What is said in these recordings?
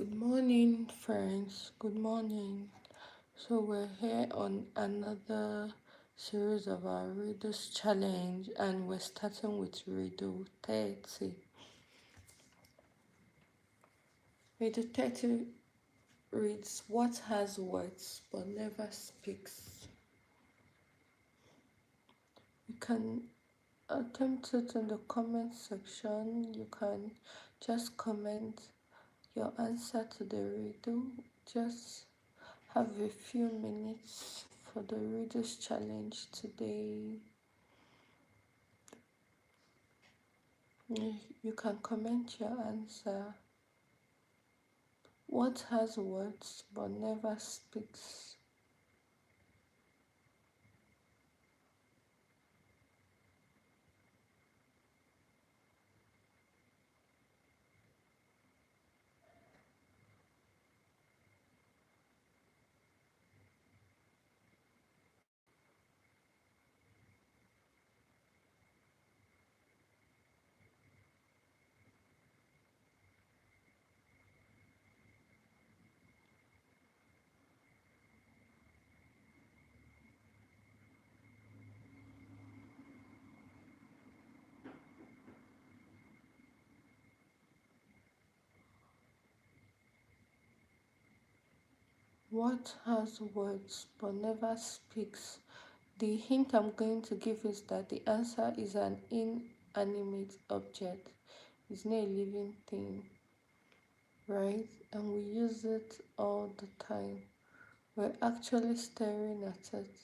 Good morning, friends. Good morning. So, we're here on another series of our Readers Challenge, and we're starting with Riddle 30. Riddle 30 reads, "What has words but never speaks?" You can attempt it in the comment section. You can just comment your answer to the riddle. Just have a few minutes for the Readers Challenge today. You can comment your answer. What has words but never speaks? What has words but never speaks? The hint I'm going to give is that the answer is an inanimate object. It's not a living thing, right? And we use it all the time. We're actually staring at it.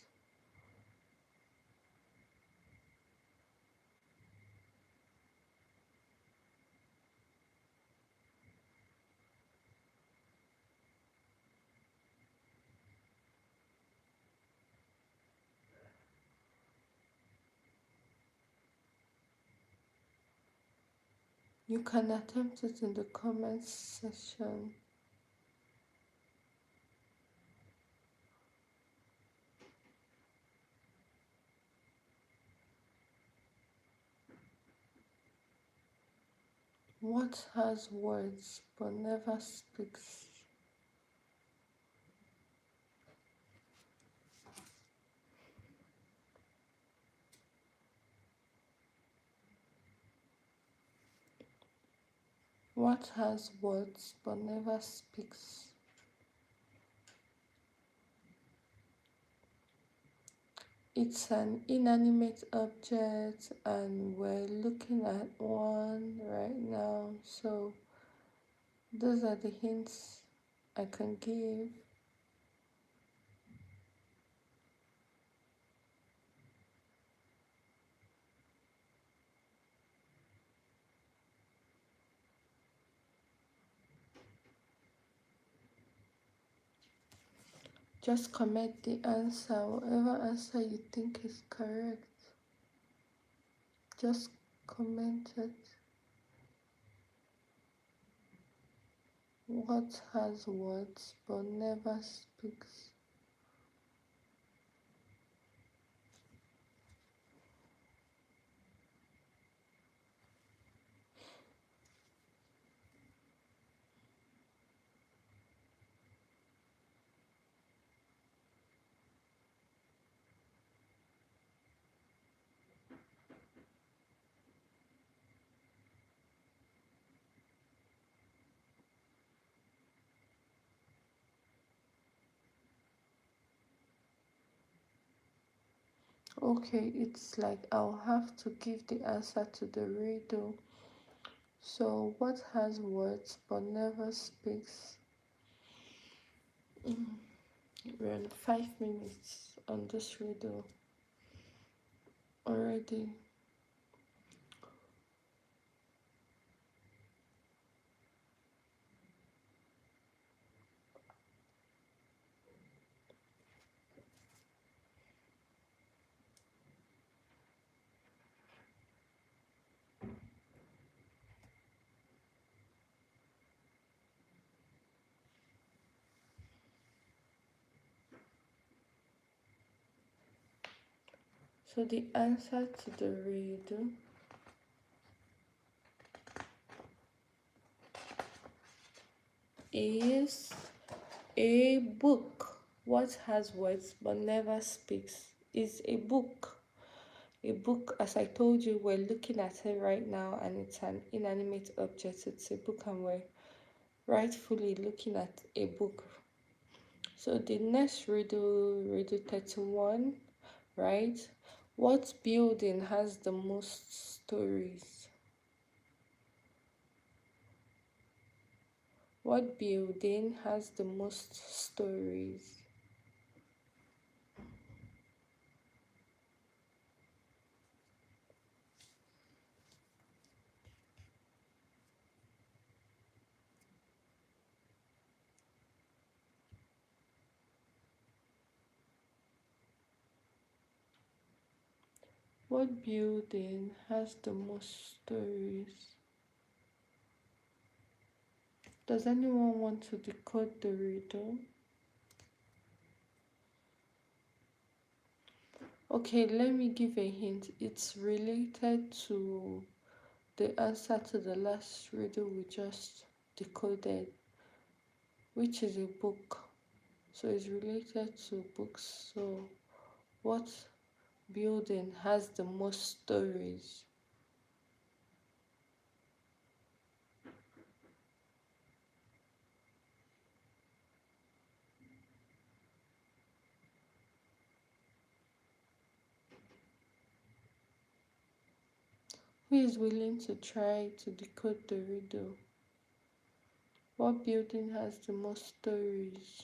You can attempt it in the comments section. What has words but never speaks? What has words but never speaks? It's an inanimate object, and we're looking at one right now. So, those are the hints I can give. Just comment the answer, whatever answer you think is correct. Just comment it. What has words but never speaks? Okay, it's like I'll have to give the answer to the riddle. So, what has words but never speaks? We're on 5 minutes on this riddle already. So, the answer to the riddle is a book. What has words but never speaks is a book. A book, as I told you, we're looking at it right now and it's an inanimate object. It's a book and we're rightfully looking at a book. So the next riddle, riddle 31, right? What building has the most stories? What building has the most stories? What building has the most stories? Does anyone want to decode the riddle? Okay, let me give a hint. It's related to the answer to the last riddle we just decoded, which is a book. So it's related to books. So, what building has the most stories? Who is willing to try to decode the riddle? What building has the most stories?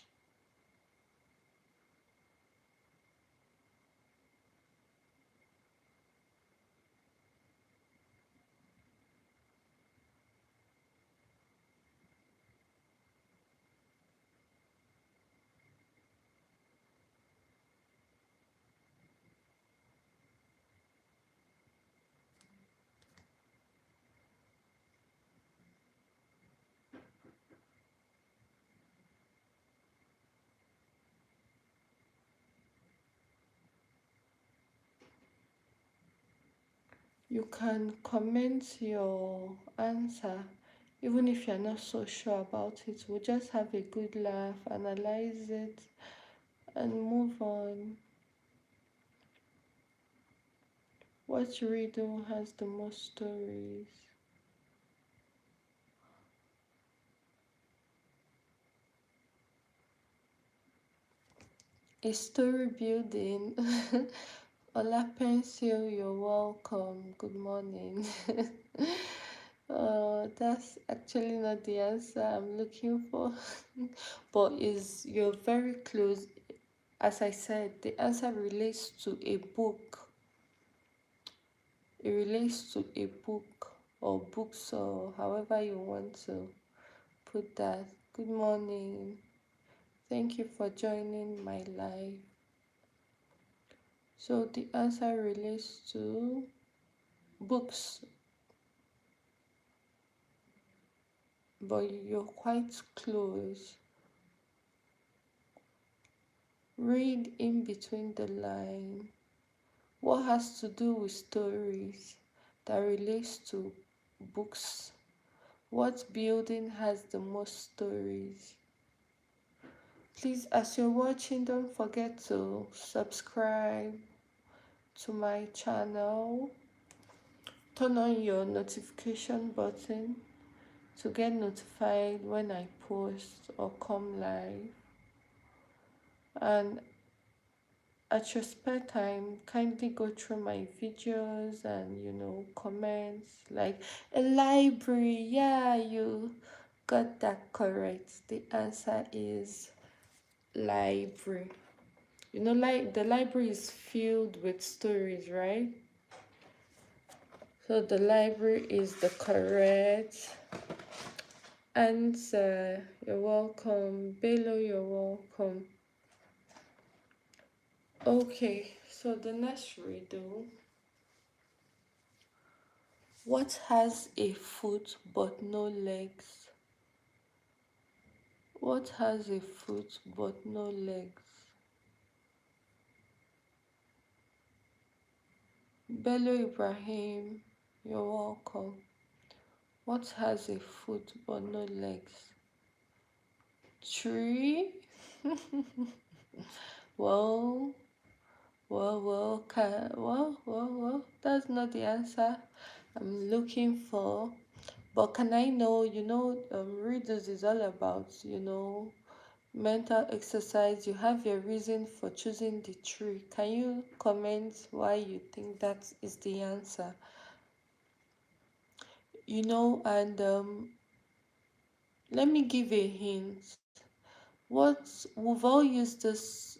You can comment your answer even if you're not so sure about it. We'll just have a good laugh, analyze it, and move on. What riddle has the most stories? A story building. Ola Pencil, you're welcome. Good morning. That's actually not the answer I'm looking for, but is you're very close. As I said, the answer relates to a book. It relates to a book or books or however you want to put that. Good morning. Thank you for joining my live. So the answer relates to books, but you're quite close. Read in between the line. What has to do with stories that relates to books? What building has the most stories? Please, as you're watching, don't forget to subscribe to my channel. Turn on your notification button to get notified when I post or come live. And at your spare time, kindly go through my videos and comments like a library. Yeah, you got that correct. The answer is library. Like the library is filled with stories, right? So the library is the correct answer. You're welcome. Bello, you're welcome. Okay, so the next riddle. What has a foot but no legs? What has a foot but no legs? Bello Ibrahim, you're welcome. What has a foot but no legs? Tree? Well, that's not the answer I'm looking for. But can I know, readers is all about, mental exercise. You have your reason for choosing the tree. Can you comment why you think that is the answer? And let me give a hint. We've all used this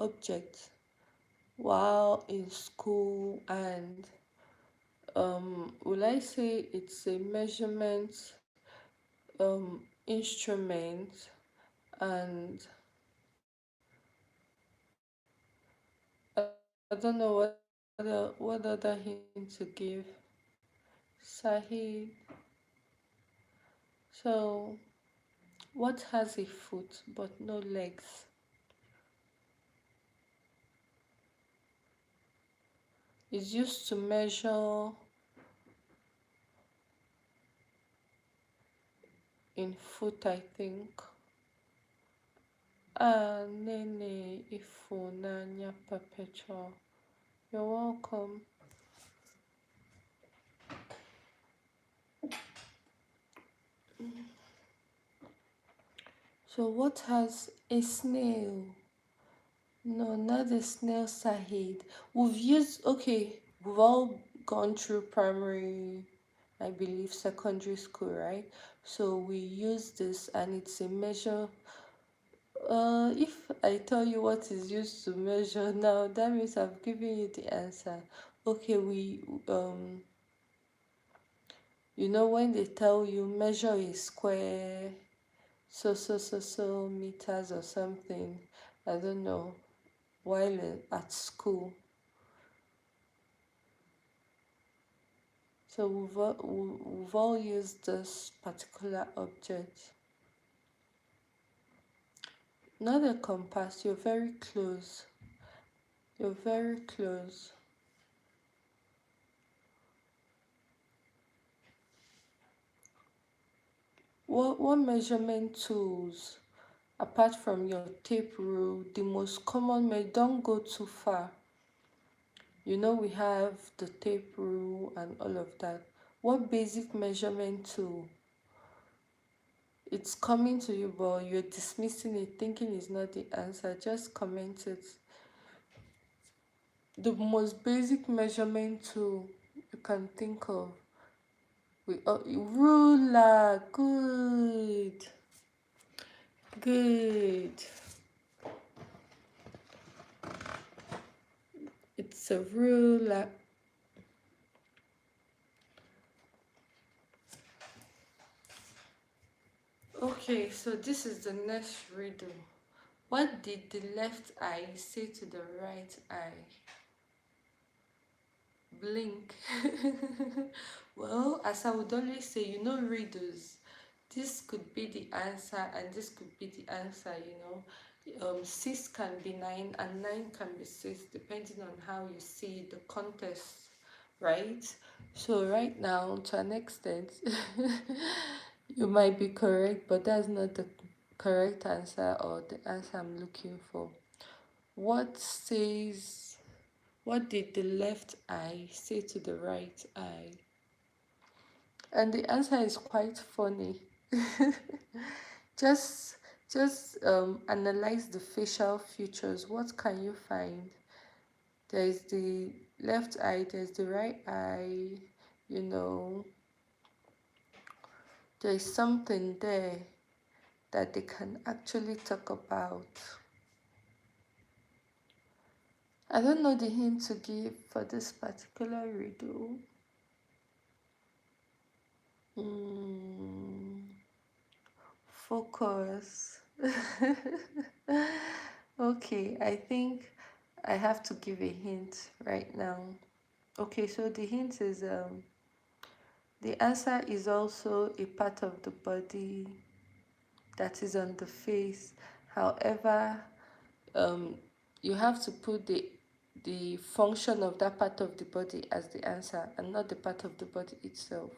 object while in school, and will I say it's a measurement instrument, and I don't know what other hint to give. Sahid. So what has a foot but no legs? It's used to measure in foot, I think. Ah, Nene Ifunanya Perpetual. You're welcome. So what has a snail? No, not the snail, Sahid. We've all gone through primary, I believe, secondary school, right? So we use this, and it's a measure. If I tell you what is used to measure now, that means I've given you the answer. Okay, when they tell you measure a square, so meters or something, I don't know, while at school. So we've all used this particular object. Not a compass, you're very close. You're very close. What measurement tools, apart from your tape rule, the most common don't go too far. We have the tape rule and all of that. What basic measurement tool? It's coming to you, but you're dismissing it, thinking it's not the answer. Just comment it. The most basic measurement tool you can think of. Ruler. Good. Good. It's a ruler. Okay, so this is the next riddle. What did the left eye say to the right eye? Blink. Well, as I would always say, riddles. This could be the answer, and this could be the answer. 6 can be 9, and 9 can be 6, depending on how you see the contest, right? So right now, to an extent, you might be correct, but that's not the correct answer or the answer I'm looking for. What did the left eye say to the right eye? And the answer is quite funny. just analyze the facial features. What can you find? There's the left eye, there's the right eye, you know, there's something there that they can actually talk about. I don't know the hint to give for this particular riddle. Focus. Okay, I think I have to give a hint right now. Okay, so the hint is the answer is also a part of the body that is on the face. However, you have to put the function of that part of the body as the answer, and not the part of the body itself.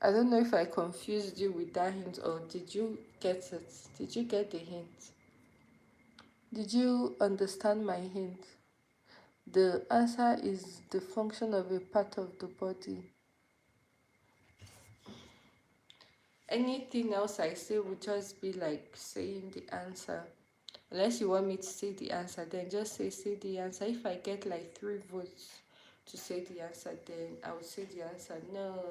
I don't know if I confused you with that hint, or did you get it? Did you get the hint? Did you understand my hint? The answer is the function of a part of the body. Anything else I say would just be like saying the answer. Unless you want me to say the answer, then just say the answer. If I get like 3 votes to say the answer, then I will say the answer. No,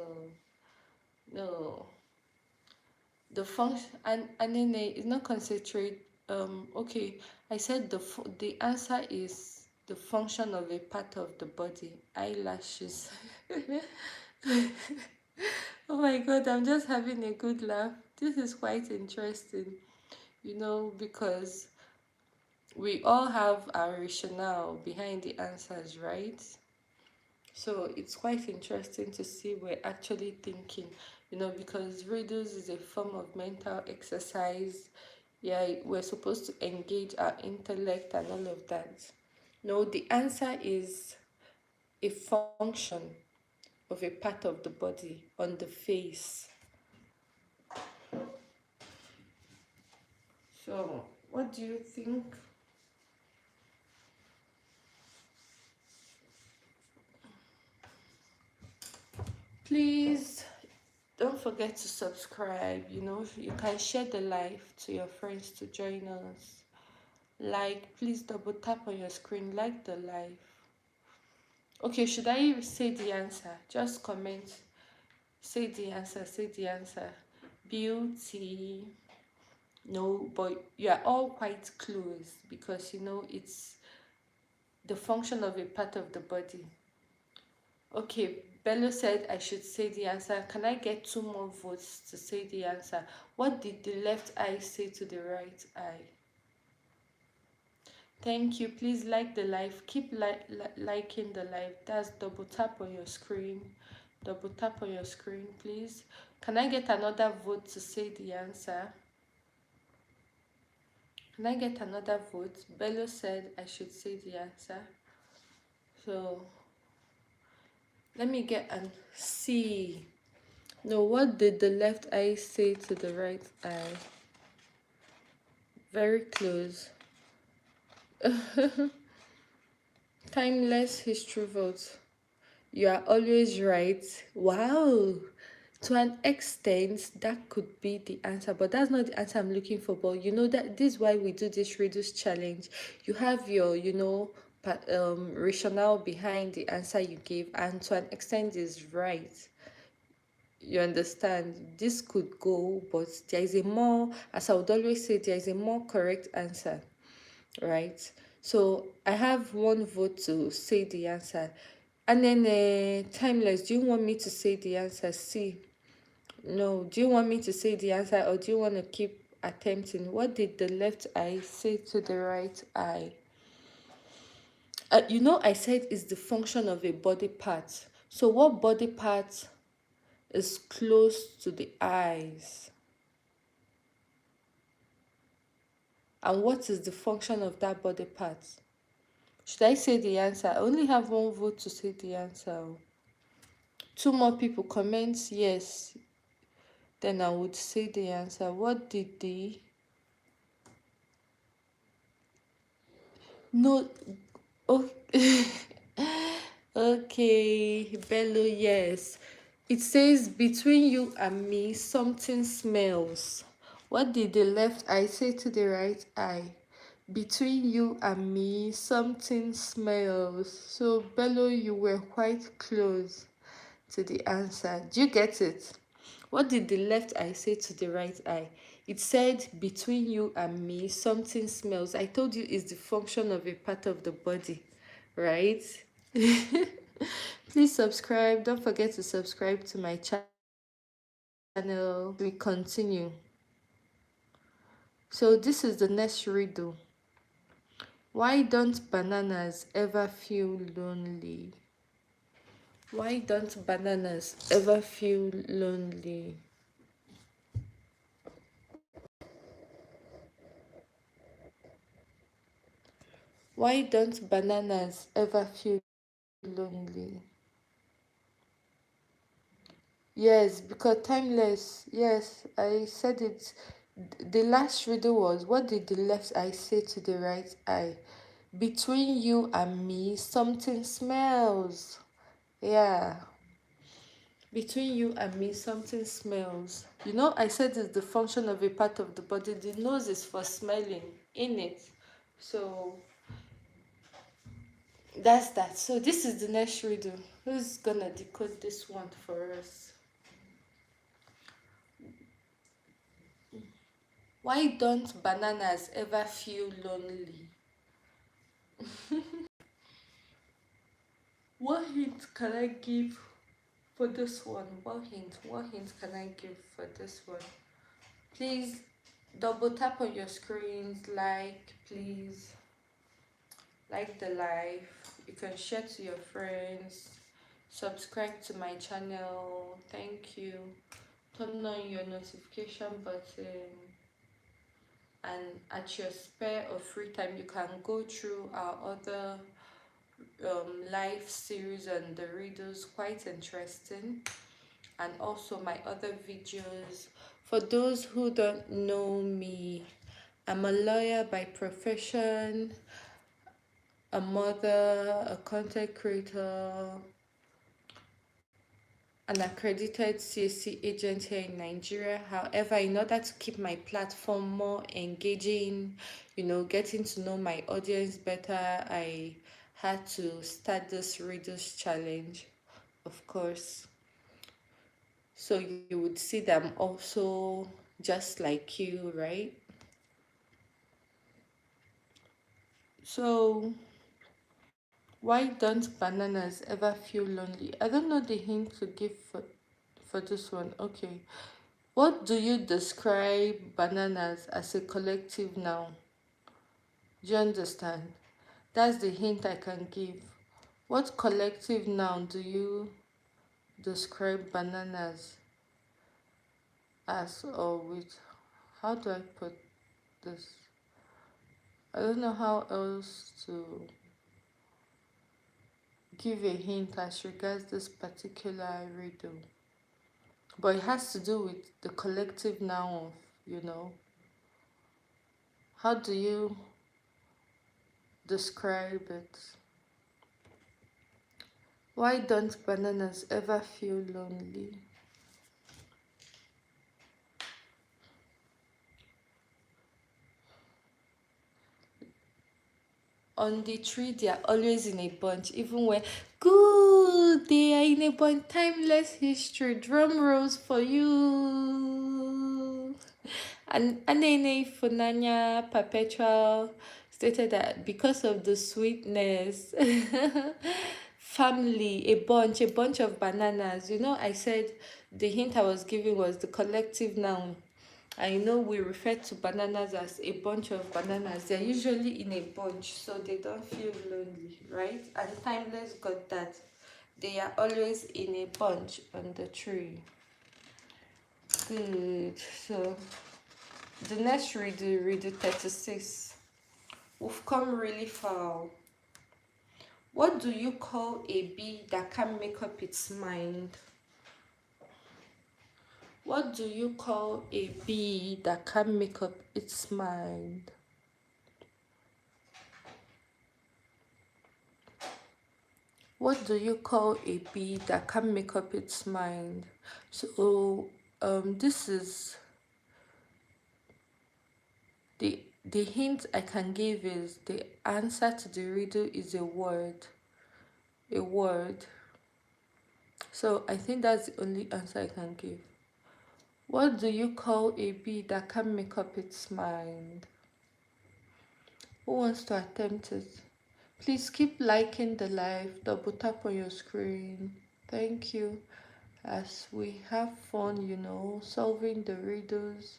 no. The function and then it's not concentrate. Okay, I said the answer is the function of a part of the body. Eyelashes. Oh my god, I'm just having a good laugh. This is quite interesting, because we all have our rationale behind the answers, right? So it's quite interesting to see we're actually thinking, because riddles is a form of mental exercise. Yeah, we're supposed to engage our intellect and all of that. No, the answer is a function of a part of the body on the face. So, what do you think? Please don't forget to subscribe. You can share the live to your friends to join us. Please double tap on your screen, like the live. Okay, should I say the answer? Just comment. Say the answer, say the answer. Beauty. No, but you are all quite close because it's the function of a part of the body. Okay, Bello said I should say the answer. Can I get 2 more votes to say the answer? What did the left eye say to the right eye? Thank you. Please like the live. Keep liking the live. That's double tap on your screen. Double tap on your screen, please. Can I get another vote to say the answer? Can I get another vote? Bello said I should say the answer. So let me get an C. No, what did the left eye say to the right eye? Very close. Timeless history vote. You are always right. Wow. To an extent, that could be the answer, but that's not the answer I'm looking for. But that this is why we do this reduce challenge. You have your, rationale behind the answer you gave, and to an extent is right. You understand? This could go, but there is a more, as I would always say, there is a more correct answer, right? So I have 1 vote to say the answer. And then timeless, do you want me to say the answer? C. No, do you want me to say the answer, or do you want to keep attempting? What did the left eye say to the right eye? I said it's the function of a body part. So what body part is close to the eyes? And what is the function of that body part? Should I say the answer? I only have 1 vote to say the answer. 2 more people comment yes. Then I would say the answer. What did the... No. Oh. Okay, Bello, yes. It says between you and me, something smells. What did the left eye say to the right eye? Between you and me, something smells. So, Bello, you were quite close to the answer. Do you get it? What did the left eye say to the right eye? It said, between you and me, something smells. I told you it's the function of a part of the body, right? Please subscribe. Don't forget to subscribe to my channel. We continue. So this is the next riddle. Why don't bananas ever feel lonely? Why don't bananas ever feel lonely? Why don't bananas ever feel lonely? Yes, because timeless. Yes, I said it. The last riddle was, what did the left eye say to the right eye? Between you and me, something smells. Yeah. Between you and me, something smells. You know, I said it's the function of a part of the body. The nose is for smelling in it. So that's that. So this is the next riddle. Who's gonna decode this one for us? Why don't bananas ever feel lonely? What hint can I give for this one? What hint can I give for this one? Please double tap on your screens, like, please. Like the live. You can share to your friends. Subscribe to my channel. Thank you. Turn on your notification button. And at your spare or free time, you can go through our other live series on the riddles, quite interesting, and also my other videos. For those who don't know me, I'm a lawyer by profession, a mother, a content creator, an accredited CSC agent here in Nigeria. However, in order to keep my platform more engaging, getting to know my audience better, I had to start this readers challenge, of course. So you would see them also just like you, right? So why don't bananas ever feel lonely? I don't know the hint to give for this one. Okay. What do you describe bananas as a collective noun? Do you understand? That's the hint I can give. What collective noun do you describe bananas as or with? How do I put this? I don't know how else to give a hint as regards this particular riddle. But it has to do with the collective noun, you know. How do you describe it? Why don't bananas ever feel lonely? On the tree, they are always in a bunch, even when good, they are in a bunch. Timeless history, drum rolls for you. And Anene Funanya Perpetual stated that because of the sweetness, family, a bunch of bananas. I said the hint I was giving was the collective noun. I know we refer to bananas as a bunch of bananas. They're usually in a bunch, so they don't feel lonely, right? And Timeless got that. They are always in a bunch on the tree. Good. So the next redo 36. We've come really far. What do you call a bee that can't make up its mind? What do you call a bee that can't make up its mind? What do you call a bee that can't make up its mind? So, this is the hint I can give is the answer to the riddle is a word. A word. So I think that's the only answer I can give. What do you call a bee that can't make up its mind? Who wants to attempt it? Please keep liking the live, double tap on your screen. Thank you. As we have fun, solving the riddles.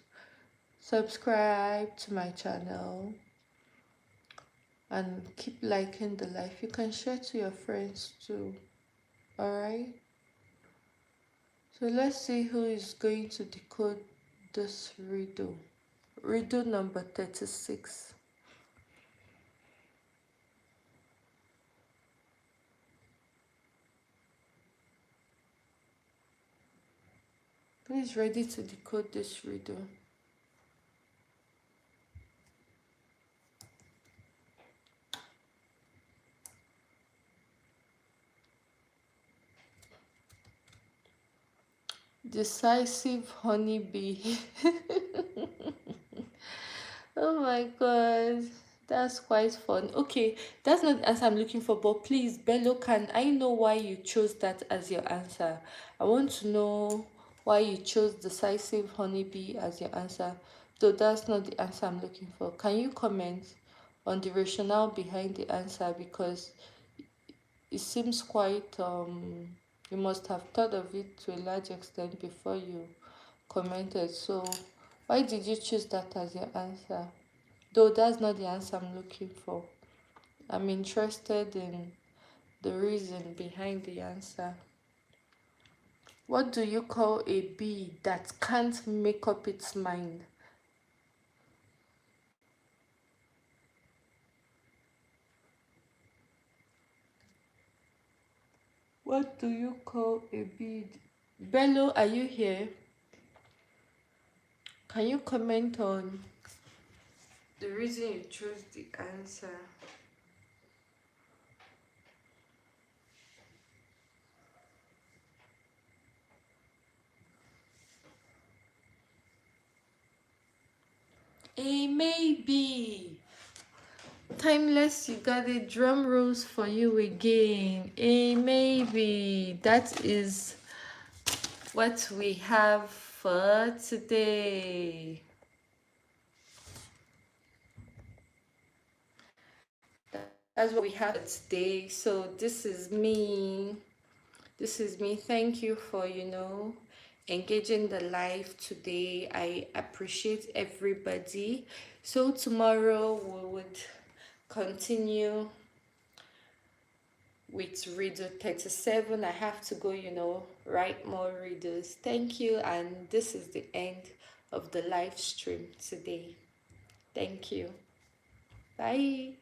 Subscribe to my channel and keep liking the live. You can share to your friends too. Alright? So let's see who is going to decode this riddle. Riddle number 36. Who is ready to decode this riddle? Decisive honeybee. Oh my god. That's quite fun. Okay, that's not the answer I'm looking for, but please, Bello, can I know why you chose that as your answer? I want to know why you chose decisive honeybee as your answer. Though that's not the answer I'm looking for. Can you comment on the rationale behind the answer? Because it seems quite you must have thought of it to a large extent before you commented. So why did you choose that as your answer? Though that's not the answer I'm looking for. I'm interested in the reason behind the answer. What do you call a bee that can't make up its mind? What do you call a bee? Bello, are you here? Can you comment on the reason you chose the answer? A maybe. Timeless, you got a drum rolls for you again. A maybe. That is what we have for today. That's what we have today. So this is me. This is me. Thank you for, engaging the live today. I appreciate everybody. So tomorrow we would continue with reader 37. I have to go, write more readers. Thank you. And this is the end of the live stream today. Thank you. Bye.